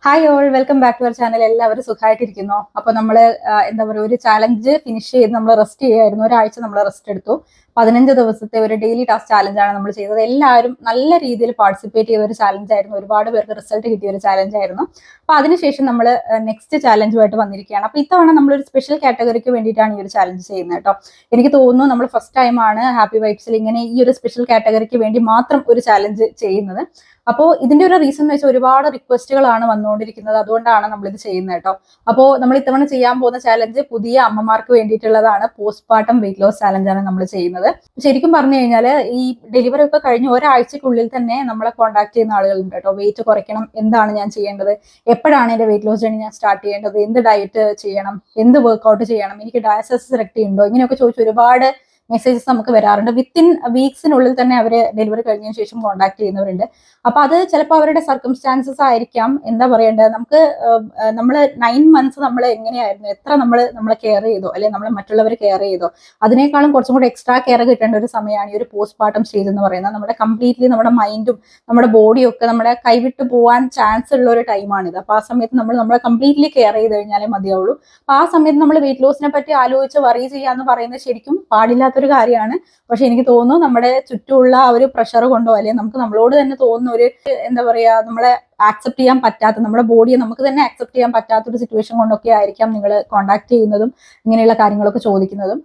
Hi all, welcome back to our channel. എല്ലാവരും സുഖമായിട്ടിരിക്കുന്നു. അപ്പൊ നമ്മള് എന്താ പറയുക, ഒരു ചാലഞ്ച് ഫിനിഷ് ചെയ്ത് നമ്മൾ റെസ്റ്റ് ചെയ്യായിരുന്നു. ഒരാഴ്ച നമ്മൾ റെസ്റ്റ് എടുത്തു. 15 ദിവസത്തെ ഒരു ഡെയിലി ടാസ്ക് ചാലഞ്ചാണ് നമ്മൾ ചെയ്തത്. എല്ലാവരും നല്ല രീതിയിൽ പാർട്ടിസിപ്പേറ്റ് ചെയ്ത ഒരു ചാലഞ്ച് ആയിരുന്നു. ഒരുപാട് പേർക്ക് റിസൾട്ട് കിട്ടിയ ഒരു ചാലഞ്ച് ആയിരുന്നു. അപ്പൊ അതിനുശേഷം നമ്മൾ നെക്സ്റ്റ് ചാലഞ്ചുമായിട്ട് വന്നിരിക്കുകയാണ്. അപ്പൊ ഇത്തവണ നമ്മളൊരു സ്പെഷ്യൽ കാറ്റഗറിക്ക് വേണ്ടിയിട്ടാണ് ഈ ഒരു ചാലഞ്ച് ചെയ്യുന്നത് കേട്ടോ. എനിക്ക് തോന്നുന്നു നമ്മൾ ഫസ്റ്റ് ടൈമാണ് ഹാപ്പി വൈബ്സിൽ ഇങ്ങനെ ഈ ഒരു സ്പെഷ്യൽ കാറ്റഗറിക്ക് വേണ്ടി മാത്രം ഒരു ചാലഞ്ച് ചെയ്യുന്നത്. അപ്പോൾ ഇതിന്റെ ഒരു റീസൺ എന്ന് വെച്ചാൽ ഒരുപാട് റിക്വസ്റ്റുകളാണ് വന്നുകൊണ്ടിരിക്കുന്നത്. അതുകൊണ്ടാണ് നമ്മൾ ഇത് ചെയ്യുന്നത് കേട്ടോ. അപ്പോൾ നമ്മൾ ഇത്തവണ ചെയ്യാൻ പോകുന്ന ചാലഞ്ച് പുതിയ അമ്മമാർക്ക് വേണ്ടിയിട്ടുള്ളതാണ്. പോസ്റ്റ്പാർട്ടം വെയിറ്റ് ലോസ് ചാലഞ്ചാണ് നമ്മൾ ചെയ്യുന്നത്. ശരിക്കും പറഞ്ഞു കഴിഞ്ഞാൽ ഈ ഡെലിവറി ഒക്കെ കഴിഞ്ഞ് ഒരാഴ്ചക്കുള്ളിൽ തന്നെ നമ്മളെ കോൺടാക്ട് ചെയ്യുന്ന ആളുകളുണ്ട് കേട്ടോ. വെയിറ്റ് കുറയ്ക്കണം, എന്താണ് ഞാൻ ചെയ്യേണ്ടത്, എപ്പോഴാണ് എൻ്റെ വെയിറ്റ് ലോസ് ജേണി ഞാൻ സ്റ്റാർട്ട് ചെയ്യേണ്ടത്, എന്ത് ഡയറ്റ് ചെയ്യണം, എന്ത് വർക്ക്ഔട്ട് ചെയ്യണം, എനിക്ക് ഡയാലിസിസ് സെലക്ട് ഉണ്ടോ, ഇങ്ങനെയൊക്കെ ചോദിച്ച് ഒരുപാട് മെസ്സേജസ് നമുക്ക് വരാറുണ്ട്. വിത്തിൻ വീക്സിനുള്ളിൽ തന്നെ അവര് ഡെലിവറി കഴിഞ്ഞതിന് ശേഷം കോൺടാക്ട് ചെയ്യുന്നവരുണ്ട്. അപ്പൊ അത് ചിലപ്പോൾ അവരുടെ സർക്കംസ്റ്റാൻസസ് ആയിരിക്കാം. എന്താ പറയേണ്ടത്, നമുക്ക് നമ്മൾ 9 months നമ്മൾ എങ്ങനെയായിരുന്നു, എത്ര നമ്മളെ കെയർ ചെയ്തോ, അല്ലെങ്കിൽ നമ്മൾ മറ്റുള്ളവർ കെയർ ചെയ്തോ, അതിനേക്കാളും കുറച്ചും കൂടി എക്സ്ട്രാ കെയർ കിട്ടേണ്ട ഒരു സമയമാണ് ഈ ഒരു പോസ്റ്റ്പാർട്ടം സ്റ്റേജ് എന്ന് പറയുന്നത്. നമ്മുടെ കംപ്ലീറ്റ്ലി നമ്മുടെ മൈൻഡും നമ്മുടെ ബോഡിയും ഒക്കെ നമ്മുടെ കൈവിട്ട് പോകാൻ ചാൻസ് ഉള്ള ഒരു ടൈമാണിത്. അപ്പൊ ആ സമയത്ത് നമ്മളെ കംപ്ലീറ്റ്ലി കെയർ ചെയ്ത് കഴിഞ്ഞാലേ മതിയാവുള്ളൂ. അപ്പൊ ആ സമയത്ത് നമ്മൾ വെയിറ്റ് ലോസിനെ പറ്റി ആലോചിച്ച് വറി ചെയ്യാന്ന് പറയുന്നത് ശരിക്കും പാടില്ലാത്തൊരു കാര്യമാണ്. പക്ഷെ എനിക്ക് തോന്നുന്നു നമ്മുടെ ചുറ്റുമുള്ള ആ ഒരു പ്രഷർ കൊണ്ടോ, അല്ലെങ്കിൽ നമുക്ക് നമ്മളോട് തന്നെ തോന്നുന്ന ഒരു എന്താ പറയാ, നമ്മളെ ആക്സെപ്റ്റ് ചെയ്യാൻ പറ്റാത്ത, നമ്മുടെ ബോഡിയെ നമുക്ക് തന്നെ ആക്സെപ്റ്റ് ചെയ്യാൻ പറ്റാത്ത ഒരു സിറ്റുവേഷൻ കൊണ്ടൊക്കെ ആയിരിക്കാം നിങ്ങൾ കോൺടാക്ട് ചെയ്യുന്നതും ഇങ്ങനെയുള്ള കാര്യങ്ങളൊക്കെ ചോദിക്കുന്നതും.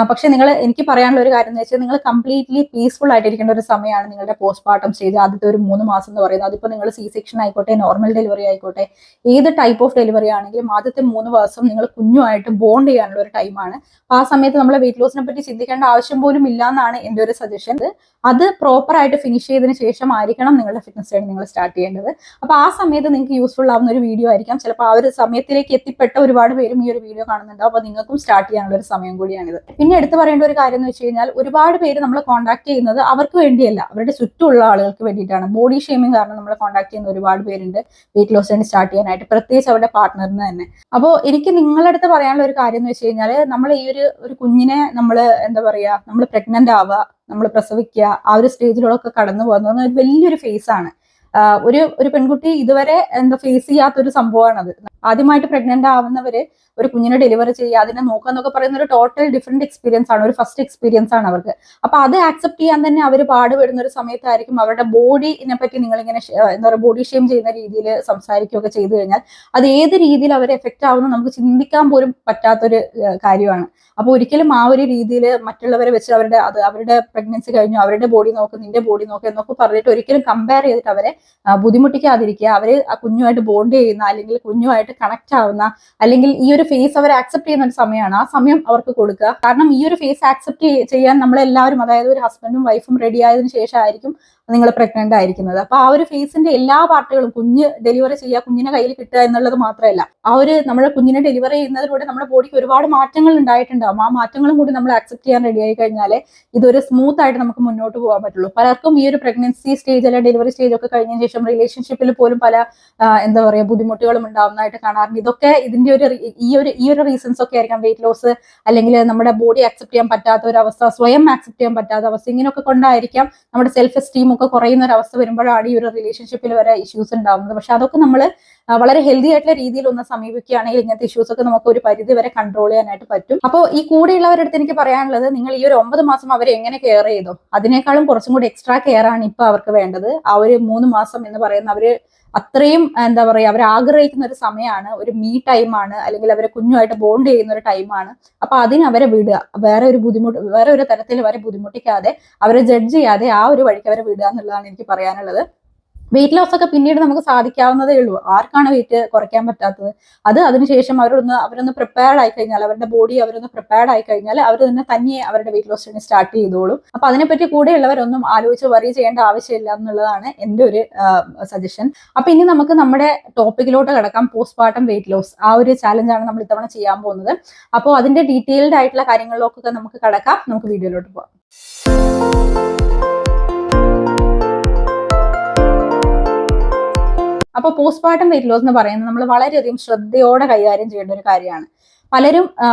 പക്ഷെ എനിക്ക് പറയാനുള്ള ഒരു കാര്യം എന്ന് വെച്ചാൽ, നിങ്ങൾ കംപ്ലീറ്റ്ലി പീസ്ഫുൾ ആയിട്ടിരിക്കേണ്ട ഒരു സമയമാണ് നിങ്ങളുടെ പോസ്റ്റ്പാർട്ടം സ്റ്റേജ്. ആദ്യത്തെ ഒരു 3 മാസം എന്ന് പറയുന്നത്, അതിപ്പോൾ നിങ്ങൾ സി സെക്ഷൻ ആയിക്കോട്ടെ, നോർമൽ ഡെലിവറി ആയിക്കോട്ടെ, ഏത് ടൈപ്പ് ഓഫ് ഡെലിവറി ആണെങ്കിലും ആദ്യത്തെ 3 മാസം നിങ്ങൾ കുഞ്ഞുമായിട്ട് ബോണ്ട് ചെയ്യാനുള്ള ഒരു ടൈമാണ്. ആ സമയത്ത് നമ്മൾ വെയിറ്റ് ലോസിനെ പറ്റി ചിന്തിക്കേണ്ട ആവശ്യം പോലും ഇല്ല എന്നാണ് എൻ്റെ ഒരു സജഷൻ. അത് പ്രോപ്പർ ആയിട്ട് ഫിനിഷ് ചെയ്തതിന് ശേഷം ആയിരിക്കണം നിങ്ങളുടെ ഫിറ്റ്നസ് ജേർണി നിങ്ങൾ സ്റ്റാർട്ട് ചെയ്യേണ്ടത്. അപ്പൊ ആ സമയത്ത് നിങ്ങൾക്ക് യൂസ്ഫുൾ ആവുന്ന ഒരു വീഡിയോ ആയിരിക്കാം. ചിലപ്പോൾ ആ ഒരു സമയത്തിലേക്ക് എത്തിപ്പെട്ട ഒരുപാട് പേരും ഈ ഒരു വീഡിയോ കാണുന്നുണ്ടാവും. അപ്പൊ നിങ്ങൾക്കും സ്റ്റാർട്ട് ചെയ്യാനുള്ള ഒരു സമയം കൂടിയാണിത്. പിന്നെ എടുത്തു പറയേണ്ട ഒരു കാര്യം എന്ന് വെച്ച് കഴിഞ്ഞാൽ, ഒരുപാട് പേര് നമ്മളെ കോൺടാക്ട് ചെയ്യുന്നത് അവർക്ക് വേണ്ടിയല്ല, അവരുടെ ചുറ്റുമുള്ള ആളുകൾക്ക് വേണ്ടിയിട്ടാണ്. ബോഡി ഷേമിങ് കാരണം നമ്മളെ കോൺടാക്ട് ചെയ്യുന്ന ഒരുപാട് പേരുണ്ട് വെയിറ്റ് ലോസ് ജേർണി സ്റ്റാർട്ട് ചെയ്യാനായിട്ട്, പ്രത്യേകിച്ച് അവരുടെ പാർട്ട്ണറിന് തന്നെ. അപ്പോൾ എനിക്ക് നിങ്ങളുടെ അടുത്ത് പറയാനുള്ള ഒരു കാര്യം എന്ന് വെച്ച് കഴിഞ്ഞാൽ, നമ്മൾ ഈ ഒരു കുഞ്ഞിനെ നമ്മൾ എന്താ പറയാ, നമ്മൾ പ്രഗ്നന്റ് ആവുക, നമ്മൾ പ്രസവിക്കുക, ആ ഒരു സ്റ്റേജിലൂടെ ഒക്കെ കടന്നു പോകുന്ന ഒരു വലിയൊരു ഫേസ് ആണ്. ഒരു പെൺകുട്ടി ഇതുവരെ ഫേസ് ചെയ്യാത്തൊരു സംഭവമാണത്. ആദ്യമായിട്ട് പ്രഗ്നന്റ് ആവുന്നവര് ഒരു കുഞ്ഞിനെ ഡെലിവറി ചെയ്യുക, അതിനെ നോക്കുക എന്നൊക്കെ പറയുന്ന ഒരു ടോട്ടൽ ഡിഫറെന്റ് എക്സ്പീരിയൻസ് ആണ്, ഒരു ഫസ്റ്റ് എക്സ്പീരിയൻസ് ആണ് അവർക്ക്. അപ്പൊ അത് ആക്സെപ്റ്റ് ചെയ്യാൻ തന്നെ അവർ പാടുപെടുന്ന ഒരു സമയത്തായിരിക്കും അവരുടെ ബോഡിനെ പറ്റി നിങ്ങളിങ്ങനെ എന്താ പറയുക, ബോഡി ഷെയിം ചെയ്യുന്ന രീതിയിൽ സംസാരിക്കുകയൊക്കെ ചെയ്തു കഴിഞ്ഞാൽ അത് ഏത് രീതിയിൽ അവർ എഫക്റ്റ് ആവുന്ന നമുക്ക് ചിന്തിക്കാൻ പോലും പറ്റാത്തൊരു കാര്യമാണ്. അപ്പൊ ഒരിക്കലും ആ ഒരു രീതിയിൽ മറ്റുള്ളവരെ വെച്ച് അവരുടെ പ്രഗ്നൻസി കഴിഞ്ഞു, അവരുടെ ബോഡി നോക്ക്, നിന്റെ ബോഡി നോക്ക് എന്നൊക്കെ പറഞ്ഞിട്ട് ഒരിക്കലും കമ്പയർ ചെയ്തിട്ട് അവരെ ബുദ്ധിമുട്ടിക്കാതിരിക്കുക. അവര് ആ കുഞ്ഞുമായിട്ട് ബോണ്ട് ചെയ്യുന്ന, അല്ലെങ്കിൽ കുഞ്ഞുമായിട്ട് കണക്ട് ആവുന്ന, അല്ലെങ്കിൽ ഈ ഒരു ഫേസ് അവർ ആക്സെപ്റ്റ് ചെയ്യുന്ന ഒരു സമയമാണ്, ആ സമയം അവർക്ക് കൊടുക്കുക. കാരണം ഈ ഒരു ഫേസ് ആക്സെപ്റ്റ് ചെയ്യാൻ നമ്മളെല്ലാവരും, അതായത് ഒരു ഹസ്ബൻഡും വൈഫും റെഡി ആയതിനു ശേഷമായിരിക്കും നിങ്ങൾ പ്രഗ്നന്റ് ആയിരിക്കുന്നത്. അപ്പൊ ആ ഒരു ഫേസിന്റെ എല്ലാ പാർട്ടുകളും, കുഞ്ഞ് ഡെലിവറി ചെയ്യുക, കുഞ്ഞിനെ കയ്യിൽ കിട്ടുക എന്നുള്ളത് മാത്രമല്ല, ആ ഒരു നമ്മുടെ കുഞ്ഞിനെ ഡെലിവറി ചെയ്യുന്നതിലൂടെ നമ്മുടെ ബോഡിക്ക് ഒരുപാട് മാറ്റങ്ങൾ ഉണ്ടായിട്ടുണ്ടാവും. ആ മാറ്റങ്ങളും കൂടി നമ്മൾ ആക്സെപ്റ്റ് ചെയ്യാൻ റെഡി ആയി കഴിഞ്ഞാൽ ഇതൊരു സ്മൂത്ത് ആയിട്ട് നമുക്ക് മുന്നോട്ട് പോകാൻ പറ്റുള്ളൂ. പലർക്കും ഈ ഒരു പ്രഗ്നൻസി സ്റ്റേജ് അല്ലെങ്കിൽ ഡെലിവറി സ്റ്റേജ് ഒക്കെ കഴിഞ്ഞതിന് ശേഷം റിലേഷൻഷിപ്പിൽ പോലും പല എന്താ പറയുക ബുദ്ധിമുട്ടുകളും ഉണ്ടാവുന്നതായിട്ട് കാണാറുണ്ട്. ഇതൊക്കെ ഇതിന്റെ ഈ ഒരു റീസൺസ് ഒക്കെ ആയിരിക്കാം. വെയിറ്റ് ലോസ്, അല്ലെങ്കിൽ നമ്മുടെ ബോഡി ആക്സെപ്റ്റ് ചെയ്യാൻ പറ്റാത്ത ഒരു അവസ്ഥ, സ്വയം ആക്സെപ്റ്റ് ചെയ്യാൻ പറ്റാത്ത അവസ്ഥ, ഇങ്ങനെയൊക്കെ കൊണ്ടായിരിക്കാം നമ്മുടെ സെൽഫ് എസ്റ്റീം ഒക്കെ കുറയുന്ന ഒരു അവസ്ഥ വരുമ്പോഴാണ് ഈ ഒരു റിലേഷൻഷിപ്പിൽ വരെ ഇഷ്യൂസ് ഉണ്ടാവുന്നത്. പക്ഷെ അതൊക്കെ നമ്മൾ വളരെ ഹെൽത്തി ആയിട്ടുള്ള രീതിയിൽ ഒന്ന് സമീപിക്കുകയാണെങ്കിൽ ഇങ്ങനത്തെ ഇഷ്യൂസ് ഒക്കെ നമുക്ക് ഒരു പരിധി വരെ കൺട്രോൾ ചെയ്യാനായിട്ട് പറ്റും. അപ്പോൾ ഈ കൂടെയുള്ളവരുടെ അടുത്ത് എനിക്ക് പറയാനുള്ളത്, നിങ്ങൾ ഈ ഒരു 9 മാസം അവരെ എങ്ങനെ കെയർ ചെയ്തോ അതിനേക്കാളും കുറച്ചും കൂടി എക്സ്ട്രാ കെയർ ആണ് ഇപ്പൊ അവർക്ക് വേണ്ടത്. ആ ഒരു 3 മാസം എന്ന് പറയുന്ന അവര് അത്രയും എന്താ പറയുക, അവർ ആഗ്രഹിക്കുന്ന ഒരു സമയമാണ്, ഒരു മീ ടൈമാണ്, അല്ലെങ്കിൽ അവരെ കുഞ്ഞുമായിട്ട് ബോണ്ട് ചെയ്യുന്ന ഒരു ടൈമാണ്. അപ്പൊ അതിന് അവരെ വിടുക, വേറെ ഒരു തരത്തിൽ അവരെ ബുദ്ധിമുട്ടിക്കാതെ, അവരെ ജഡ്ജ് ചെയ്യാതെ ആ ഒരു വഴിക്ക് അവരെ വിടുക എന്നുള്ളതാണ് എനിക്ക് പറയാനുള്ളത്. വെയിറ്റ് ലോസ് ഒക്കെ പിന്നീട് നമുക്ക് സാധിക്കാവുന്നതേ ഉള്ളൂ. ആർക്കാണ് വെയിറ്റ് കുറയ്ക്കാൻ പറ്റാത്തത്? അതിനുശേഷം അവരൊന്ന് പ്രിപ്പയർഡ് ആയി കഴിഞ്ഞാൽ, അവരുടെ ബോഡി അവരൊന്ന് പ്രിപ്പയർഡ് ആയി കഴിഞ്ഞാൽ അവർ തന്നെ അവരുടെ വെയിറ്റ് ലോസ് ജേർണി സ്റ്റാർട്ട് ചെയ്തോളും. അപ്പൊ അതിനെപ്പറ്റി കൂടെയുള്ളവരൊന്നും ആലോചിച്ച് വറി ചെയ്യേണ്ട ആവശ്യമില്ല എന്നുള്ളതാണ് എൻ്റെ ഒരു സജഷൻ. അപ്പൊ ഇനി നമുക്ക് നമ്മുടെ ടോപ്പിക്കിലോട്ട് കിടക്കാം. പോസ്റ്റ്പാർട്ടം വെയിറ്റ് ലോസ്, ആ ഒരു ചാലഞ്ചാണ് നമ്മൾ ഇത്തവണ ചെയ്യാൻ പോകുന്നത്. അപ്പോൾ അതിന്റെ ഡീറ്റെയിൽഡ് ആയിട്ടുള്ള കാര്യങ്ങളിലൊക്കെ നമുക്ക് കിടക്കാം. നമുക്ക് വീഡിയോയിലോട്ട് പോകാം. അപ്പോൾ പോസ്റ്റ്പാർട്ടം വെയിറ്റ് ലോസ് എന്ന് പറയുന്നത് നമ്മൾ വളരെയധികം ശ്രദ്ധയോടെ കൈകാര്യം ചെയ്യേണ്ട ഒരു കാര്യമാണ്. പലരും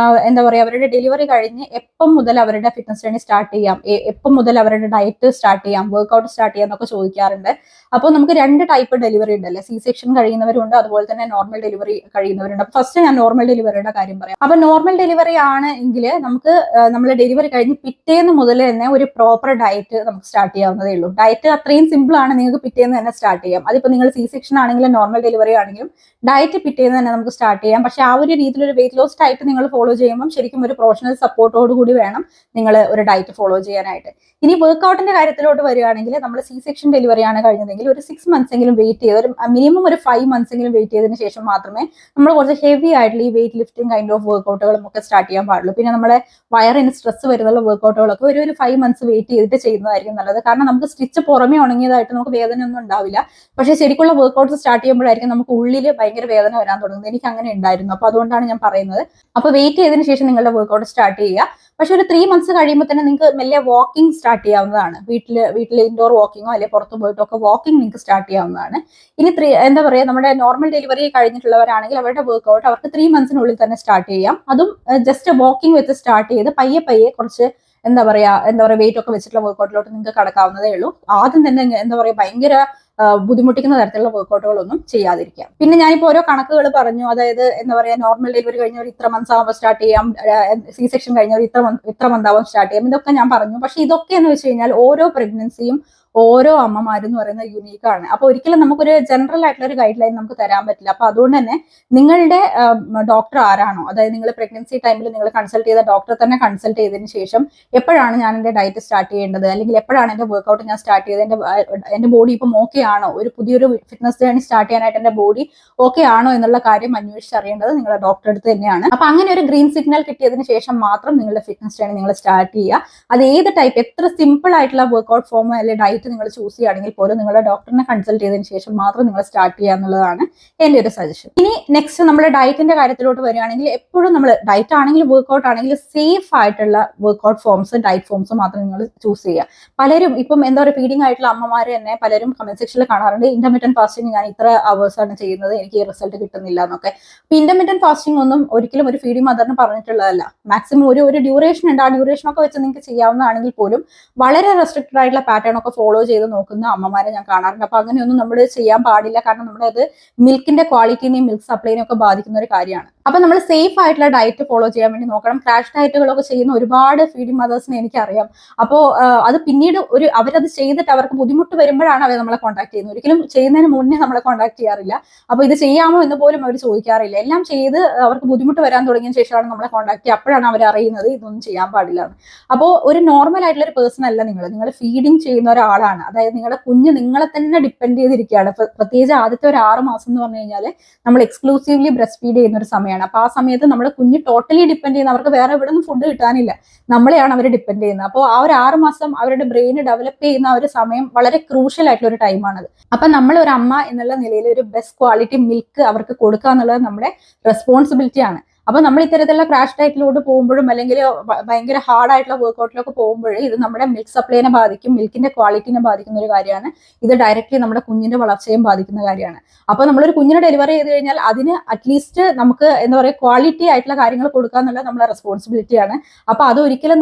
എന്താ പറയുക അവരുടെ ഡെലിവറി കഴിഞ്ഞ് എപ്പം മുതൽ അവരുടെ ഫിറ്റ്നസ് ജേർണി സ്റ്റാർട്ട് ചെയ്യാം, എപ്പം മുതൽ അവരുടെ ഡയറ്റ് സ്റ്റാർട്ട് ചെയ്യാം, വർക്ക്ഔട്ട് സ്റ്റാർട്ട് ചെയ്യാം എന്നൊക്കെ ചോദിക്കാറുണ്ട്. അപ്പോൾ നമുക്ക് 2 ടൈപ്പ് ഡെലിവറി ഉണ്ട് അല്ലെ, സി സെക്ഷൻ കഴിയുന്നവരുണ്ട്, അതുപോലെ തന്നെ നോർമൽ ഡെലിവറി കഴിയുന്നവരുണ്ട്. ഫസ്റ്റ് ഞാൻ നോർമൽ ഡെലിവറിയുടെ കാര്യം പറയാം. അപ്പൊ നോർമൽ ഡെലിവറി ആണ് എങ്കിൽ നമുക്ക് നമ്മൾ ഡെലിവറി കഴിഞ്ഞ് പിറ്റേന്ന് മുതൽ തന്നെ ഒരു പ്രോപ്പർ ഡയറ്റ് നമുക്ക് സ്റ്റാർട്ട് ചെയ്യാവുന്നതേ ഉള്ളൂ. ഡയറ്റ് അത്രയും സിമ്പിൾ ആണ്, നിങ്ങൾക്ക് പിറ്റേന്ന് തന്നെ സ്റ്റാർട്ട് ചെയ്യാം. അതിപ്പോ നിങ്ങൾ സി സെക്ഷൻ ആണെങ്കിലും നോർമൽ ഡെലിവറി ആണെങ്കിലും ഡയറ്റ് പിറ്റേന്ന് തന്നെ നമുക്ക് സ്റ്റാർട്ട് ചെയ്യാം. പക്ഷെ ആ ഒരു രീതിയിൽ ഒരു വെയിറ്റ് ലോസ് ഡയറ്റ് നിങ്ങൾ ഫോളോ ചെയ്യുമ്പോൾ ശരിക്കും ഒരു പ്രൊഫഷണൽ സപ്പോർട്ടോട് കൂടി വേണം നിങ്ങൾ ഒരു ഡയറ്റ് ഫോളോ ചെയ്യാനായിട്ട്. ഇനി വർക്ക്ഔട്ടിന്റെ കാര്യത്തിലോട്ട് വരികയാണെങ്കിൽ നമ്മൾ സി സെക്ഷൻ ഡെലിവറി ആണ് കഴിഞ്ഞതെങ്കിൽ ഒരു 6 months എങ്കിലും വെയിറ്റ് ചെയ്ത്, ഒരു മിനിമം ഒരു 5 months എങ്കിലും വെയിറ്റ് ചെയ്തതിന് ശേഷം മാത്രമേ നമ്മൾ കുറച്ച് ഹെവി ആയിട്ടുള്ള ഈ വെയിറ്റ് ലിഫ്റ്റിംഗ് കൈൻഡ് ഓഫ് വർക്ക്ഔട്ടുകളും ഒക്കെ സ്റ്റാർട്ട് ചെയ്യാൻ പാടുള്ളൂ. പിന്നെ നമ്മുടെ വയറിന് സ്ട്രെസ് വരുന്നുള്ള വർക്ക്ഔട്ടുകളൊക്കെ ഒരു 5 months വെയിറ്റ് ചെയ്തിട്ട് ചെയ്യുന്നതായിരിക്കും നല്ലത്. കാരണം നമുക്ക് സ്റ്റിച്ച് പുറമേ ഉണങ്ങിയതായിട്ട് നമുക്ക് വേദന ഒന്നും ഉണ്ടാവില്ല. പക്ഷേ ശരിക്കുള്ള വർക്ക്ഔട്ട്സ് സ്റ്റാർട്ട് ചെയ്യുമ്പോഴായിരിക്കും നമുക്ക് ഉള്ളിൽ ഭയങ്കര വേദന വരാൻ തുടങ്ങുന്നത്. എനിക്ക് അങ്ങനെ ഉണ്ടായിരുന്നു. അപ്പൊ അതുകൊണ്ടാണ് ഞാൻ പറയുന്നത്. അപ്പൊ വെയിറ്റ് ചെയ്തതിന് ശേഷം നിങ്ങളുടെ വർക്ക്ഔട്ട് സ്റ്റാർട്ട് ചെയ്യുക. പക്ഷെ ഒരു 3 months കഴിയുമ്പോൾ തന്നെ നിങ്ങൾക്ക് മെല്ലെ വാക്കിംഗ് സ്റ്റാർട്ട് ചെയ്യാവുന്നതാണ്. വീട്ടിൽ ഇൻഡോർ വാക്കിങ്ങോ അല്ലെങ്കിൽ പുറത്ത് പോയിട്ടോ ഒക്കെ വാക്കിംഗ് നിങ്ങൾക്ക് സ്റ്റാർട്ട് ചെയ്യാവുന്നതാണ്. ഇനി എന്താ പറയുക, നമ്മുടെ നോർമൽ ഡെലിവറി കഴിഞ്ഞിട്ടുള്ളവരാണെങ്കിൽ അവരുടെ വർക്ക്ഔട്ട് അവർക്ക് 3 months തന്നെ സ്റ്റാർട്ട് ചെയ്യാം. അതും ജസ്റ്റ് വാക്കിംഗ് വെച്ച് സ്റ്റാർട്ട് ചെയ്ത് പയ്യെ കുറച്ച് എന്താ പറയുക വെയിറ്റ് ഒക്കെ വെച്ചിട്ടുള്ള വർക്ക്ഔട്ടിലോട്ട് നിങ്ങൾക്ക് കടക്കാവുന്നതേ ഉള്ളൂ. ആദ്യം തന്നെ എന്താ പറയുക ഭയങ്കര ബുദ്ധിമുട്ടിക്കുന്ന തരത്തിലുള്ള വർക്ക്ഔട്ടുകളൊന്നും ചെയ്യാതിരിക്കാം. പിന്നെ ഞാനിപ്പോൾ ഓരോ കണക്കുകൾ പറഞ്ഞു. അതായത് എന്താ പറയുക, നോർമൽ ഡെലിവറി കഴിഞ്ഞവർ ഇത്ര മന്ത്സ് ആവുമ്പോൾ സ്റ്റാർട്ട് ചെയ്യാം, സി സെക്ഷൻ കഴിഞ്ഞവർ ഇത്ര മന്ത് ആവുമ്പോൾ സ്റ്റാർട്ട് ചെയ്യാം, ഇതൊക്കെ ഞാൻ പറഞ്ഞു. പക്ഷെ ഇതൊക്കെ എന്ന് വെച്ച് കഴിഞ്ഞാൽ ഓരോ പ്രഗ്നൻസിയും ഓരോ അമ്മമാരും എന്ന് പറയുന്നത് യുണീക്ക് ആണ്. അപ്പൊ ഒരിക്കലും നമുക്കൊരു ജനറൽ ആയിട്ടുള്ള ഒരു ഗൈഡ് ലൈൻ നമുക്ക് തരാൻ പറ്റില്ല. അപ്പൊ അതുകൊണ്ട് തന്നെ നിങ്ങളുടെ ഡോക്ടർ ആരാണോ, അതായത് നിങ്ങൾ പ്രഗ്നൻസി ടൈമിൽ നിങ്ങൾ കൺസൾട്ട് ചെയ്ത ഡോക്ടറെ തന്നെ കൺസൾട്ട് ചെയ്തതിന് ശേഷം എപ്പോഴാണ് ഞാൻ എൻ്റെ ഡയറ്റ് സ്റ്റാർട്ട് ചെയ്യേണ്ടത്, അല്ലെങ്കിൽ എപ്പോഴാണ് എൻ്റെ വർക്ക്ഔട്ട് ഞാൻ സ്റ്റാർട്ട് ചെയ്തത്, എൻ്റെ ബോഡി ഇപ്പം ഓക്കെ ആണോ, ഒരു പുതിയൊരു ഫിറ്റ്നസ് ജേർണി സ്റ്റാർട്ട് ചെയ്യാനായിട്ട് എൻ്റെ ബോഡി ഓക്കെ ആണോ എന്നുള്ള കാര്യം അന്വേഷിച്ചറിയേണ്ടത് നിങ്ങളുടെ ഡോക്ടറെ അടുത്ത് തന്നെയാണ്. അപ്പൊ അങ്ങനെ ഒരു ഗ്രീൻ സിഗ്നൽ കിട്ടിയതിന് ശേഷം മാത്രം നിങ്ങളുടെ ഫിറ്റ്നസ് ജേർണി നിങ്ങൾ സ്റ്റാർട്ട് ചെയ്യുക. അത് ഏത് ടൈപ്പ്, എത്ര സിമ്പിൾ ആയിട്ടുള്ള വർക്ക്ഔട്ട് ഫോം അല്ലെങ്കിൽ ഡയറ്റ് നിങ്ങൾ ചൂസ് ചെയ്യുകയാണെങ്കിൽ പോലും നിങ്ങളുടെ ഡോക്ടറിനെ കൺസൾട്ട് ചെയ്തതിന് ശേഷം മാത്രം നിങ്ങൾ സ്റ്റാർട്ട് ചെയ്യുക എന്നുള്ളതാണ് എൻ്റെ ഒരു സജഷൻ. ഇനി നെക്സ്റ്റ് നമ്മുടെ ഡയറ്റിന്റെ കാര്യത്തിലോട്ട് വരികയാണെങ്കിൽ എപ്പോഴും നമ്മൾ ഡയറ്റ് ആണെങ്കിലും വർക്ക്ഔട്ട് ആണെങ്കിലും സേഫ് ആയിട്ടുള്ള വർക്ക്ഔട്ട് ഫോംസ്, ഡയറ്റ് ഫോംസ് മാത്രം നിങ്ങൾ ചൂസ് ചെയ്യുക. പലരും ഇപ്പം എന്താ പറയുക ഫീഡിംഗ് ആയിട്ടുള്ള അമ്മമാർ തന്നെ പലരും കമന്റ് സെക്ഷനിൽ കാണാറുണ്ട്, ഇന്റർമീഡിയന്റ് ഫാസ്റ്റിംഗ് ഞാൻ ഇത്ര അവേഴ്സ് ആണ് ചെയ്യുന്നത്, എനിക്ക് ഈ റിസൾട്ട് കിട്ടുന്നില്ല എന്നൊക്കെ. അപ്പൊ ഇന്റർമീഡിയന്റ് ഫാസ്റ്റിംഗ് ഒന്നും ഒരിക്കലും ഒരു ഫീഡിംഗ് മദറിന് പറഞ്ഞിട്ടുള്ളതല്ല. മാക്സിമം ഒരു ഡ്യൂറേഷൻ ഉണ്ട്, ആ ഡ്യൂറേഷൻ ഒക്കെ വെച്ച് നിങ്ങൾക്ക് ചെയ്യാവുന്നതാണെങ്കിൽ പോലും വളരെ റെസ്ട്രിക്റ്റഡ് ആയിട്ടുള്ള പാറ്റേൺ ഒക്കെ ഫോളോ ചെയ്ത് നോക്കുന്ന അമ്മമാരെ ഞാൻ കാണാറുണ്ട്. അപ്പൊ അങ്ങനെയൊന്നും നമ്മൾ ചെയ്യാൻ പാടില്ല. കാരണം നമ്മുടെ അത് മിൽക്കിന്റെ ക്വാളിറ്റിനെയും മിൽക്ക് സപ്ലൈനെയും ഒക്കെ ബാധിക്കുന്ന ഒരു കാര്യമാണ്. അപ്പൊ നമ്മൾ സേഫ് ആയിട്ടുള്ള ഡയറ്റ് ഫോളോ ചെയ്യാൻ വേണ്ടി നോക്കണം. ക്രാഷ് ഡയറ്റുകളൊക്കെ ചെയ്യുന്ന ഒരുപാട് ഫീഡിംഗ് മദേഴ്സിനെ എനിക്കറിയാം. അപ്പോൾ അത് പിന്നീട് അവരത് ചെയ്തിട്ട് അവർക്ക് ബുദ്ധിമുട്ട് വരുമ്പോഴാണ് അവർ നമ്മളെ കോൺടാക്ട് ചെയ്യുന്നത്. ഒരിക്കലും ചെയ്യുന്നതിന് മുന്നേ നമ്മളെ കോൺടാക്ട് ചെയ്യാറില്ല. അപ്പൊ ഇത് ചെയ്യാമോ എന്ന് പോലും അവർ ചോദിക്കാറില്ല. എല്ലാം ചെയ്ത് അവർക്ക് ബുദ്ധിമുട്ട് വരാൻ തുടങ്ങിയ ശേഷമാണ് നമ്മളെ കോൺടാക്ട് ചെയ്യുക. അപ്പോഴാണ് അവർ അറിയുന്നത് ഇതൊന്നും ചെയ്യാൻ പാടില്ല എന്ന്. അപ്പോൾ ഒരു നോർമൽ ആയിട്ടുള്ള ഒരു പേഴ്സൺ അല്ല നിങ്ങൾ ഫീഡിങ് ചെയ്യുന്ന ഒരാളാണ്. അതായത് നിങ്ങളുടെ കുഞ്ഞ് നിങ്ങളെ തന്നെ ഡിപ്പെൻഡ് ചെയ്തിരിക്കുകയാണ്. പ്രത്യേകിച്ച് ആദ്യത്തെ ഒരു 6 മാസം എന്ന് പറഞ്ഞു കഴിഞ്ഞാൽ നമ്മൾ എക്സ്ക്ലൂസീവ്ലി ബ്രസ്റ്റ് ഫീഡ് ചെയ്യുന്ന ഒരു സമയമാണ്. അപ്പൊ ആ സമയത്ത് നമ്മുടെ കുഞ്ഞ് ടോട്ടലി ഡിപ്പെൻഡ് ചെയ്യുന്ന, അവർക്ക് വേറെ എവിടെ നിന്നും ഫുഡ് കിട്ടാനില്ല, നമ്മളെയാണ് അവർ ഡിപ്പെൻഡ് ചെയ്യുന്നത്. അപ്പോൾ ആ ഒരു 6 മാസം അവരുടെ ബ്രെയിൻ ഡെവലപ്പ് ചെയ്യുന്ന ഒരു സമയം വളരെ ക്രൂഷ്യൽ ആയിട്ടുള്ള ഒരു ടൈമാണത്. അപ്പൊ നമ്മൾ ഒരു അമ്മ എന്നുള്ള നിലയിൽ ഒരു ബെസ്റ്റ് ക്വാളിറ്റി മിൽക്ക് അവർക്ക് കൊടുക്കുക എന്നുള്ളത് നമ്മുടെ റെസ്പോൺസിബിലിറ്റി ആണ്. അപ്പൊ നമ്മൾ ഇത്തരത്തിലുള്ള ക്രാഷ് ഡയറ്റിലോട്ട് പോകുമ്പോഴും അല്ലെങ്കിൽ ഭയങ്കര ഹാർഡ് ആയിട്ടുള്ള വർക്ക്ഔട്ടിലൊക്കെ പോകുമ്പോഴേ ഇത് നമ്മുടെ മിൽക്ക് സപ്ലൈനെ ബാധിക്കും, മിൽക്കിന്റെ ക്വാളിറ്റിനെ ബാധിക്കുന്ന ഒരു കാര്യമാണ്. ഇത് ഡയറക്റ്റ്ലി നമ്മുടെ കുഞ്ഞിന്റെ വളർച്ചയും ബാധിക്കുന്ന കാര്യമാണ്. അപ്പൊ നമ്മളൊരു കുഞ്ഞിനെ ഡെലിവറി ചെയ്ത് കഴിഞ്ഞാൽ അതിന് അറ്റ്ലീസ്റ്റ് നമുക്ക് എന്താ പറയുക ക്വാളിറ്റി ആയിട്ടുള്ള കാര്യങ്ങൾ കൊടുക്കുക എന്നുള്ളത് നമ്മുടെ റെസ്പോൺസിബിലിറ്റിയാണ്. അപ്പൊ അതൊരിക്കലും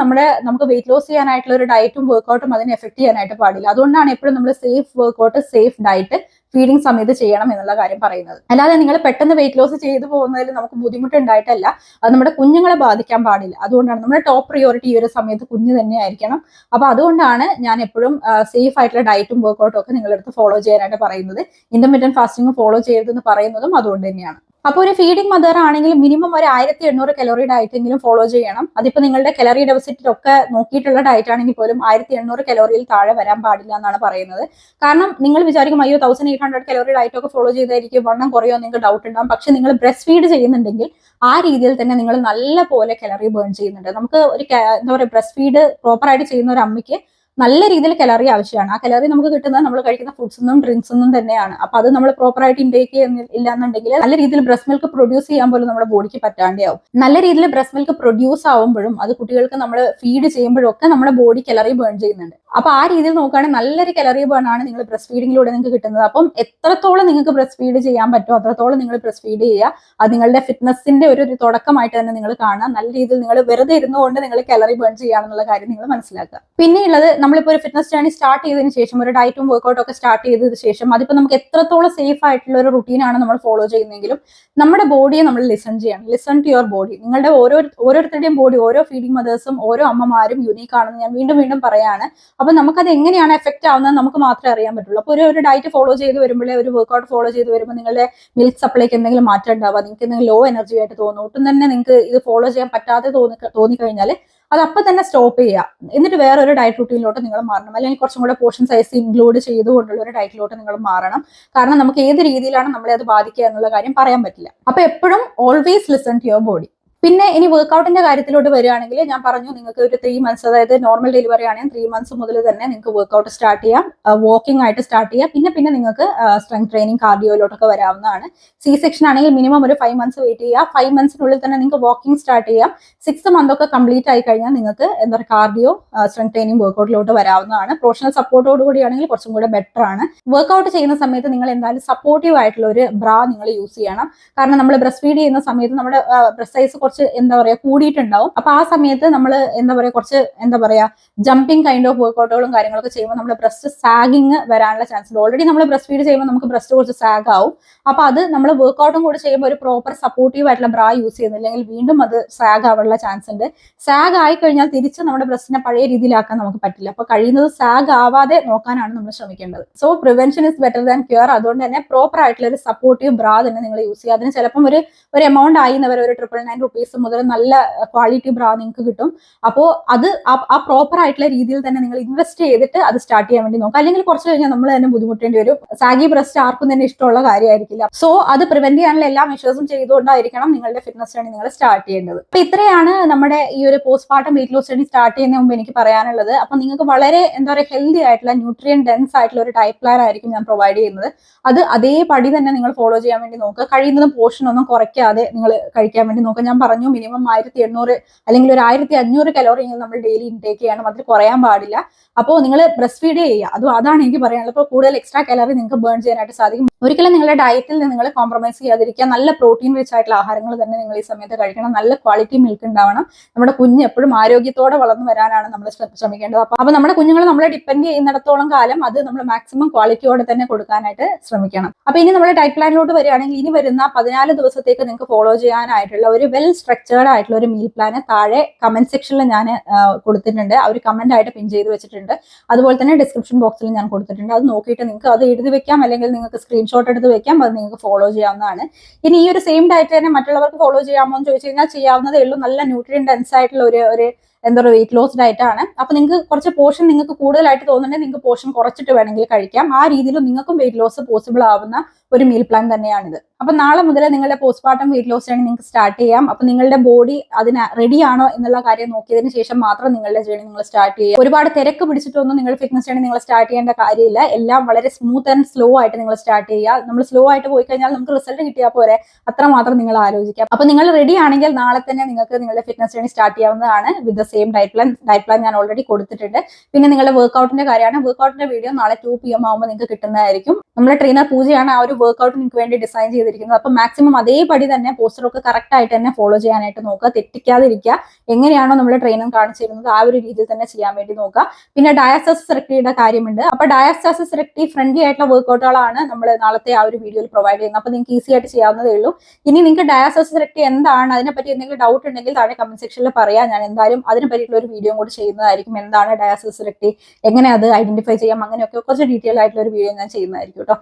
നമുക്ക് വെയിറ്റ് ലോസ് ചെയ്യാനായിട്ടുള്ള ഒരു ഡയറ്റും വർക്ക്ഔട്ടും അതിനെ എഫക്ട് ചെയ്യാനായിട്ട് പാടില്ല. അതുകൊണ്ടാണ് എപ്പോഴും നമ്മൾ safe workout, safe diet feeding സമയത്ത് ചെയ്യണം എന്നുള്ള കാര്യം പറയുന്നത്. അല്ലാതെ നിങ്ങൾ പെട്ടെന്ന് വെയിറ്റ് ലോസ് ചെയ്തു പോകുന്നതിൽ നമുക്ക് ബുദ്ധിമുട്ടുണ്ടായിട്ടല്ല, അത് നമ്മുടെ കുഞ്ഞുങ്ങളെ ബാധിക്കാൻ പാടില്ല. അതുകൊണ്ടാണ് നമ്മുടെ ടോപ്പ് പ്രിയോറിറ്റി ഈ ഒരു സമയത്ത് കുഞ്ഞ് തന്നെ ആയിരിക്കണം. അപ്പൊ അതുകൊണ്ടാണ് ഞാൻ എപ്പോഴും സേഫ് ആയിട്ടുള്ള ഡയറ്റും വർക്ക്ഔട്ടും ഒക്കെ നിങ്ങളുടെ അടുത്ത് ഫോളോ ചെയ്യാനായിട്ട് പറയുന്നത്. ഇന്റർമീഡിയന്റ് ഫാസ്റ്റിംഗ് ഫോളോ ചെയ്യരുതെന്ന് പറയുന്നതും അതുകൊണ്ട് തന്നെയാണ്. അപ്പൊ ഒരു ഫീഡിംഗ് മദർ ആണെങ്കിൽ മിനിമം ഒരു 1800 കലോറി ഡയറ്റ് എങ്കിലും ഫോളോ ചെയ്യണം. അതിപ്പോ നിങ്ങളുടെ കലോറി ഡെഫിസിറ്റിലൊക്കെ നോക്കിയിട്ടുള്ള ഡയറ്റ് ആണെങ്കിൽ പോലും 1800 കലോറിയിൽ താഴെ വരാൻ പാടില്ല എന്നാണ് പറയുന്നത്. കാരണം നിങ്ങൾ വിചാരിക്കും അയ്യോ 1800 കലോറി ഡയറ്റ് ഒക്കെ ഫോളോ ചെയ്തായിരിക്കും വണ്ണം കുറയോ നിങ്ങൾക്ക് ഡൗട്ട് ഉണ്ടാകും. പക്ഷെ നിങ്ങൾ ബ്രസ്റ്റ് ഫീഡ് ചെയ്യുന്നുണ്ടെങ്കിൽ ആ രീതിയിൽ തന്നെ നിങ്ങൾ നല്ല പോലെ കലോറി ബേൺ ചെയ്യുന്നുണ്ട്. നമുക്ക് ഒരു എന്താ പറയുക ബ്രസ്റ്റ് ഫീഡ് പ്രോപ്പർ ആയിട്ട് ചെയ്യുന്ന ഒരു അമ്മയ്ക്ക് നല്ല രീതിയിൽ കലോറി ആവശ്യമാണ്. ആ കലോറി നമുക്ക് കിട്ടുന്നത് നമ്മൾ കഴിക്കുന്ന ഫുഡ്സൊന്നും ഡ്രിങ്ക്സൊന്നും തന്നെയാണ്. അപ്പൊ അത് നമ്മൾ പ്രോപ്പർ ആയിട്ട് ഇൻടേക്ക് ചെയ്യുന്നില്ല എന്നുണ്ടെങ്കിൽ നല്ല രീതിയിൽ ബ്രസ്റ്റ് മിൽക്ക് പ്രൊഡ്യൂസ് ചെയ്യാൻ പോലും നമ്മുടെ ബോഡിക്ക് പറ്റാണ്ടാവും. നല്ല രീതിയിൽ ബ്രസ്റ്റ് മിൽക്ക് പ്രൊഡ്യൂസ് ആവുമ്പോഴും അത് കുട്ടികൾക്ക് നമ്മൾ ഫീഡ് ചെയ്യുമ്പോഴും ഒക്കെ നമ്മുടെ ബോഡി കലോറി ബേൺ ചെയ്യുന്നുണ്ട്. അപ്പൊ ആ രീതിയിൽ നോക്കുകയാണെങ്കിൽ നല്ലൊരു കലറി ബേൺ ആണ് നിങ്ങൾ ബ്രസ്റ്റ് ഫീഡിങ്ങിലൂടെ നിങ്ങൾക്ക് കിട്ടുന്നത്. അപ്പം എത്രത്തോളം നിങ്ങൾക്ക് ബ്രസ്റ്റ് ഫീഡ് ചെയ്യാൻ പറ്റുമോ അത്രത്തോളം നിങ്ങൾ ബ്രസ്റ്റ് ഫീഡ് ചെയ്യുക. അത് നിങ്ങളുടെ ഫിറ്റ്നസിന്റെ ഒരു തുടക്കമായിട്ട് തന്നെ നിങ്ങൾ കാണുക. നല്ല രീതിയിൽ നിങ്ങൾ വെറുതെ ഇരുന്നുകൊണ്ട് നിങ്ങൾ കലറി ബേൺ ചെയ്യാന്നുള്ള കാര്യം നിങ്ങൾ മനസ്സിലാക്കുക. പിന്നെയുള്ളത്, നമ്മളിപ്പോൾ ഒരു ഫിറ്റ്നസ് ജേർണി സ്റ്റാർട്ട് ചെയ്തതിന് ശേഷം, ഒരു ഡയറ്റും വർക്കൗട്ടും ഒക്കെ സ്റ്റാർട്ട് ചെയ്തതിന് ശേഷം, അതിപ്പോൾ നമുക്ക് എത്രത്തോളം സേഫ് ആയിട്ടുള്ള ഒരു റുട്ടീനാണ് നമ്മൾ ഫോളോ ചെയ്യുന്നതെങ്കിലും നമ്മുടെ ബോഡിയെ നമ്മൾ ലിസൺ ചെയ്യണം. Listen to your body. നിങ്ങളുടെ ഓരോരുത്തരുടെയും ബോഡി, ഓരോ ഫീഡിംഗ് മദേഴ്സും ഓരോ അമ്മമാരും യൂണീക്ക് ആണെന്ന് ഞാൻ വീണ്ടും വീണ്ടും പറയാണ്. അപ്പൊ നമുക്കത് എങ്ങനെയാണ് എഫക്ട് ആവുന്നത് നമുക്ക് മാത്രമേ അറിയാൻ പറ്റുള്ളൂ. അപ്പോൾ ഒരു ഡയറ്റ് ഫോളോ ചെയ്ത് വരുമ്പോഴേ, ഒരു വർക്കൗട്ട് ഫോളോ ചെയ്ത് വരുമ്പോൾ നിങ്ങളുടെ മിൽക്ക് സപ്ലൈക്ക് എന്തെങ്കിലും മാറ്റം ഉണ്ടാവുക, നിങ്ങൾക്ക് എന്തെങ്കിലും ലോ എനർജി ആയിട്ട് തോന്നുന്നു, ഒട്ടും തന്നെ നിങ്ങൾക്ക് ഇത് ഫോളോ ചെയ്യാൻ പറ്റാതെ തോന്നിക്കഴിഞ്ഞാൽ അത് അപ്പം തന്നെ സ്റ്റോപ്പ് ചെയ്യുക. എന്നിട്ട് വേറൊരു ഡയറ്റ് റൂട്ടീനിലോട്ട് നിങ്ങൾ മാറണം. അല്ലെങ്കിൽ കുറച്ചും കൂടെ പോർഷൻ സൈസ് ഇൻക്ലൂഡ് ചെയ്തുകൊണ്ടുള്ള ഒരു ഡയറ്റിലോട്ട് നിങ്ങൾ മാറണം. കാരണം നമുക്ക് ഏത് രീതിയിലാണ് നമ്മളെ അത് ബാധിക്കുക എന്നുള്ള കാര്യം പറയാൻ പറ്റില്ല. അപ്പൊ എപ്പോഴും always listen to your body. പിന്നെ ഇനി വർക്കൗട്ടിന്റെ കാര്യത്തിലോട്ട് വരികയാണെങ്കിൽ, ഞാൻ പറഞ്ഞു നിങ്ങൾക്ക് ഒരു 3 months, അതായത് നോർമൽ ഡെലിവറി ആണെങ്കിൽ 3 months മുതൽ തന്നെ നിങ്ങൾക്ക് വർക്കൗട്ട് സ്റ്റാർട്ട് ചെയ്യാം, വാക്കിംഗ് ആയിട്ട് സ്റ്റാർട്ട് ചെയ്യാം. പിന്നെ നിങ്ങൾക്ക് സ്ട്രെങ്ത് ട്രെയിനിങ്, കാർഡിയോയിലോട്ടൊക്കെ വരാവുന്നതാണ്. സി സെക്ഷൻ ആണെങ്കിൽ മിനിമം ഒരു 5 months വെയിറ്റ് ചെയ്യുക. 5 monthsനുള്ളിൽ തന്നെ നിങ്ങൾക്ക് വാക്കിംഗ് സ്റ്റാർട്ട് ചെയ്യാം. 6th month ഒക്കെ കംപ്ലീറ്റ് ആയി കഴിഞ്ഞാൽ നിങ്ങൾക്ക് കാർഡിയോ, സ്ട്രെങ്ത് ട്രെയിനിങ് വർക്കൗട്ടിലോട്ട് വരാവുന്നതാണ്. പ്രൊഫഷണൽ സപ്പോർട്ടോട് കൂടിയാണെങ്കിൽ കുറച്ചും കൂടെ ബെറ്റർ ആണ്. വർക്കൗട്ട് ചെയ്യുന്ന സമയത്ത് നിങ്ങൾ എന്തായാലും സപ്പോർട്ടീവ് ആയിട്ടുള്ള ഒരു ബ്രാ നിങ്ങൾ യൂസ് ചെയ്യണം. കാരണം നമ്മൾ ബ്രസ്റ്റ് ഫീഡ് ചെയ്യുന്ന സമയത്ത് നമ്മുടെ ബ്രസ്റ്റ് സൈസ് കുറച്ച് കൂടിയിട്ടുണ്ടാവും. അപ്പൊ ആ സമയത്ത് നമ്മൾ കുറച്ച് ജമ്പിങ് കൈൻഡ് ഓഫ് വർക്കൗട്ടുകളും കാര്യങ്ങളൊക്കെ ചെയ്യുമ്പോൾ നമ്മുടെ ബ്രസ്റ്റ് സാഗിങ് വരാനുള്ള ചാൻസ് ഉണ്ട്. ഓൾറെഡി നമ്മൾ ബ്രസ്റ്റ് ഫീഡ് ചെയ്യുമ്പോൾ നമുക്ക് ബ്രസ്റ്റ് കുറച്ച് സാഗ് ആവും. അപ്പൊ അത് നമ്മൾ വർക്കൗട്ടും കൂടി ചെയ്യുമ്പോൾ ഒരു പ്രോപ്പർ സപ്പോർട്ടീവ് ആയിട്ടുള്ള ബ്രാ യൂസ് ചെയ്യുന്നില്ലെങ്കിൽ വീണ്ടും അത് സാഗ് ആവാനുള്ള ചാൻസ് ഉണ്ട്. സാഗ് ആയി കഴിഞ്ഞാൽ തിരിച്ച് നമ്മുടെ ബ്രസ്റ്റിനെ പഴയ രീതിയിലാക്കാൻ നമുക്ക് പറ്റില്ല. അപ്പൊ കഴിയുന്നത് സാഗ് ആവാതെ നോക്കാനാണ് നമ്മൾ ശ്രമിക്കേണ്ടത്. So prevention is better than cure. അതുകൊണ്ട് തന്നെ പ്രോപ്പർ ആയിട്ടുള്ള ഒരു സപ്പോർട്ടീവ് ബ്രാ തന്നെ നിങ്ങൾ യൂസ് ചെയ്യുക. അതിന് ചിലപ്പം ഒരു എമൗണ്ട് ആയി ഒരു 999 rupees മുതൽ നല്ല ക്വാളിറ്റി ബ്രാ നിങ്ങൾക്ക് കിട്ടും. അപ്പോൾ അത് ആ പ്രോപ്പർ ആയിട്ടുള്ള രീതിയിൽ തന്നെ നിങ്ങൾ ഇൻവെസ്റ്റ് ചെയ്തിട്ട് അത് സ്റ്റാർട്ട് ചെയ്യാൻ വേണ്ടി നോക്കുക. അല്ലെങ്കിൽ കുറച്ച് കഴിഞ്ഞാൽ നമ്മൾ തന്നെ ബുദ്ധിമുട്ടേണ്ടി വരും. സാഗി ബ്രസ്റ്റ് ആർക്കും തന്നെ ഇഷ്ടമുള്ള കാര്യമായിരിക്കില്ല. സോ അത് പ്രിവെന്റ് ചെയ്യാനുള്ള എല്ലാ മെഷേഴ്സും ചെയ്തുകൊണ്ടായിരിക്കണം നിങ്ങളുടെ ഫിറ്റ്നസ് ജേർണി നിങ്ങൾ സ്റ്റാർട്ട് ചെയ്യേണ്ടത്. അപ്പൊ ഇത്രയാണ് നമ്മുടെ ഈ ഒരു postpartum weight loss journey start ചെയ്യുന്നതിന് മുമ്പ് എനിക്ക് പറയാനുള്ളത്. അപ്പൊ നിങ്ങൾക്ക് വളരെ ഹെൽത്തി ആയിട്ടുള്ള, ന്യൂട്രിയൻ ഡെൻസ് ആയിട്ടുള്ള ഒരു ഡയറ്റ് പ്ലാൻ ആയിരിക്കും ഞാൻ പ്രൊവൈഡ് ചെയ്യുന്നത്. അത് അതേപടി തന്നെ നിങ്ങൾ ഫോളോ ചെയ്യാൻ വേണ്ടി നോക്കുക. കഴിയുന്നതും പോർഷൻ ഒന്നും കുറയ്ക്കാതെ നിങ്ങൾ കഴിക്കാൻ വേണ്ടി നോക്കുക. ഞാൻ പറഞ്ഞു മിനിമം 1800 അല്ലെങ്കിൽ ഒരു 1500 കലോറി നമ്മൾ ഡെയിലി ഇൻടേക്ക് ചെയ്യണം. അതിൽ കുറയാൻ പാടില്ല. അപ്പോൾ നിങ്ങൾ ബ്രസ്റ്റ് ഫീഡ് ചെയ്യുക. അതാണ് എനിക്ക് പറയാനുള്ളത്. ഇപ്പോൾ കൂടുതൽ എക്സ്ട്രാ കലോറി നിങ്ങൾക്ക് ബേൺ ചെയ്യാനായിട്ട് സാധിക്കും. ഒരിക്കലും നിങ്ങളുടെ ഡയറ്റിൽ നിങ്ങൾ കോംപ്രമൈസ് ചെയ്യാതിരിക്കുക. നല്ല പ്രോട്ടീൻ റിച്ച് ആയിട്ടുള്ള ആഹാരങ്ങൾ തന്നെ നിങ്ങൾ ഈ സമയത്ത് കഴിക്കണം. നല്ല ക്വാളിറ്റി മിൽക്ക് ഉണ്ടാവണം. നമ്മുടെ കുഞ്ഞ് എപ്പോഴും ആരോഗ്യത്തോടെ വളർന്നു വരാനാണ് നമ്മൾ ശ്രമിക്കേണ്ടത്. അപ്പൊ നമ്മുടെ കുഞ്ഞുങ്ങൾ നമ്മളെ ഡിപ്പെൻഡ് ചെയ്യുന്നിടത്തോളം കാലം അത് നമ്മൾ മാക്സിമം ക്വാളിറ്റിയോടെ തന്നെ കൊടുക്കാനായിട്ട് ശ്രമിക്കണം. അപ്പൊ ഇനി നമ്മുടെ ഡയറ്റ് പ്ലാനിലോട്ട് വരികയാണെങ്കിൽ, ഇനി വരുന്ന 14 ദിവസത്തേക്ക് നിങ്ങൾക്ക് ഫോളോ ചെയ്യാനായിട്ടുള്ള ഒരു വെൽ സ്ട്രക്ചേർഡ് ആയിട്ടുള്ള ഒരു മീൽ പ്ലാന് താഴെ കമന്റ് സെക്ഷനിൽ ഞാൻ കൊടുത്തിട്ടുണ്ട്. ആ ഒരു കമന്റ് ആയിട്ട് പിൻ ചെയ്ത് വെച്ചിട്ടുണ്ട്. അതുപോലെ തന്നെ ഡിസ്ക്രിപ്ഷൻ ബോക്സിൽ ഞാൻ കൊടുത്തിട്ടുണ്ട്. അത് നോക്കിയിട്ട് നിങ്ങൾക്ക് അത് എഴുതി വെക്കാം, അല്ലെങ്കിൽ നിങ്ങൾക്ക് സ്ക്രീൻഷോട്ട് എടുത്ത് വെക്കാം. അത് നിങ്ങൾക്ക് ഫോളോ ചെയ്യാവുന്നതാണ്. ഇനി ഈ ഒരു സെയിം ഡയറ്റ് തന്നെ മറ്റുള്ളവർക്ക് ഫോളോ ചെയ്യാമോ എന്ന് ചോദിച്ചു കഴിഞ്ഞാൽ ചെയ്യാവുന്നതേ ഉള്ളൂ. നല്ല ന്യൂട്രിയൻ ഡെൻസ് ആയിട്ടുള്ള ഒരു വെയിറ്റ് ലോസ് ഡയറ്റ് ആണ്. അപ്പൊ നിങ്ങൾക്ക് കുറച്ച് പോർഷൻ നിങ്ങൾക്ക് കൂടുതലായിട്ട് തോന്നുന്നുണ്ടെങ്കിൽ നിങ്ങൾക്ക് പോർഷൻ കുറച്ചിട്ട് വേണമെങ്കിൽ കഴിക്കാം. ആ രീതിയിൽ നിങ്ങൾക്കും വെയിറ്റ് ലോസ് പോസിബിൾ ആവുന്ന ഒരു മീൽ പ്ലാൻ തന്നെയാണിത്. അപ്പൊ നാളെ മുതൽ നിങ്ങളുടെ പോസ്റ്റ്പാർട്ടം വെയിറ്റ് ലോസ് ജേർണി നിങ്ങൾക്ക് സ്റ്റാർട്ട് ചെയ്യാം. അപ്പൊ നിങ്ങളുടെ ബോഡി അതിന് റെഡി ആണോ എന്നുള്ള കാര്യം നോക്കിയതിന് ശേഷം മാത്രം നിങ്ങളുടെ ജേർണി നിങ്ങൾ സ്റ്റാർട്ട് ചെയ്യുക. ഒരുപാട് തിരക്ക് പിടിച്ചിട്ടൊന്നും നിങ്ങൾ ഫിറ്റ്നസ് ജേർണി നിങ്ങൾ സ്റ്റാർട്ട് ചെയ്യേണ്ട കാര്യമില്ല. എല്ലാം വളരെ സ്മൂത്ത് ആൻഡ് സ്ലോ ആയിട്ട് നിങ്ങൾ സ്റ്റാർട്ട് ചെയ്യുക. നമ്മൾ സ്ലോ ആയിട്ട് പോയി കഴിഞ്ഞാൽ നമുക്ക് റിസൾട്ട് കിട്ടിയാൽ പോരെ, അത്രമാത്രം നിങ്ങൾ ആലോചിക്കാം. അപ്പൊ നിങ്ങൾ റെഡി ആണെങ്കിൽ നാളെ തന്നെ നിങ്ങൾക്ക് നിങ്ങളുടെ ഫിറ്റ്നസ് ജേർണി സ്റ്റാർട്ട് ചെയ്യാവുന്നതാണ്. With the same diet plan ഞാൻ ഓൾറെഡി കൊടുത്തിട്ടുണ്ട്. പിന്നെ നിങ്ങളുടെ വർക്കൗട്ടിന്റെ കാര്യമാണ്. വർക്കൗട്ടിന്റെ വീഡിയോ നാളെ 2 PM ആകുമ്പോൾ നിങ്ങൾക്ക് കിട്ടുന്നതായിരിക്കും. നമ്മുടെ ട്രെയിനർ പൂജയാണ് ആ ഒരു വർക്കൗട്ട് നിങ്ങൾക്ക് വേണ്ടി ഡിസൈൻ ചെയ്തിരിക്കുന്നത്. അപ്പൊ മാക്സിമം അതേപടി തന്നെ പോസ്റ്ററൊക്കെ കറക്റ്റ് ആയിട്ട് തന്നെ ഫോളോ ചെയ്യാനായിട്ട് നോക്കുക. തെറ്റിക്കാതിരിക്കുക. എങ്ങനെയാണോ നമ്മൾ ട്രെയിനർ കാണിച്ചിരുന്നത് ആ ഒരു രീതിയിൽ തന്നെ ചെയ്യാൻ വേണ്ടി നോക്കുക. പിന്നെ ഡയാസ്റ്റസിസ് റെക്ടിയുടെ കാര്യമുണ്ട്. അപ്പൊ ഡയാസ്റ്റസിസ് റെക്ടി ഫ്രണ്ട്ലി ആയിട്ടുള്ള വർക്കൗട്ടുകളാണ് നമ്മൾ നാളത്തെ ആ ഒരു വീഡിയോയിൽ പ്രൊവൈഡ് ചെയ്യുന്നത്. അപ്പൊ നിങ്ങൾക്ക് ഈസി ആയിട്ട് ചെയ്യാവുന്നതേ ഉള്ളൂ. ഇനി നിങ്ങൾക്ക് ഡയാസ്റ്റസിസ് റെക്ടി എന്താണ്, അതിനെപ്പറ്റി എന്തെങ്കിലും ഡൗട്ട് ഉണ്ടെങ്കിൽ താഴെ കമന്റ് സെക്ഷനിൽ പറയാം. ഞാൻ എന്തായാലും അതിനെ പറ്റിയിട്ടുള്ള ഒരു വീഡിയോ കൂടി ചെയ്യുന്നതായിരിക്കും. എന്താണ് ഡയാസ്റ്റസിസ് റെക്ടി, എങ്ങനെ അത് ഐഡന്റിഫൈ ചെയ്യാം, അങ്ങനെയൊക്കെ കുറച്ച് ഡീറ്റെയിൽ ആയിട്ടുള്ള ഒരു വീഡിയോ ഞാൻ ചെയ്യുന്നതായിരിക്കും കേട്ടോ.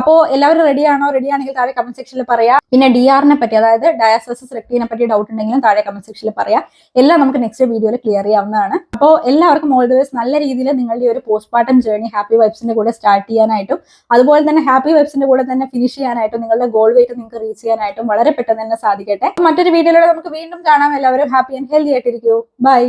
അപ്പോൾ എല്ലാവരും റെഡിയാണോ? റെഡിയാണെങ്കിൽ താഴെ കമന്റ് സെക്ഷനിൽ പറയാം. പിന്നെ DR-നെ പറ്റി, അതായത് ഡയാസ്റ്റസിസ് റെക്ടിനെ പറ്റി ഡൗട്ട് ഉണ്ടെങ്കിലും താഴെ കമന്റ് സെക്ഷനിൽ പറയാം. എല്ലാം നമുക്ക് നെക്സ്റ്റ് വീഡിയോയിൽ ക്ലിയർ ചെയ്യാവുന്നതാണ്. അപ്പോൾ എല്ലാവർക്കും ഓൾ ദി ബെസ്റ്റ്. നല്ല രീതിയിൽ നിങ്ങളുടെ ഒരു പോസ്റ്റ്പാർട്ടം ജേർണി ഹാപ്പി വൈബ്സിന്റെ കൂടെ സ്റ്റാർട്ട് ചെയ്യാനായിട്ടും അതുപോലെ തന്നെ ഹാപ്പി വൈബ്സിന്റെ കൂടെ തന്നെ ഫിനിഷ് ചെയ്യാനായിട്ടും നിങ്ങളുടെ ഗോൾ വെയിറ്റ് നിങ്ങൾക്ക് റീച്ച് ചെയ്യാനായിട്ടും വളരെ പെട്ടെന്ന് തന്നെ സാധിക്കട്ടെ. മറ്റൊരു വീഡിയോയിലൂടെ നമുക്ക് വീണ്ടും കാണാം. എല്ലാവരും ഹാപ്പി ആൻഡ് ഹെൽത്തി ആയിട്ടിരിക്കൂ. ബൈ.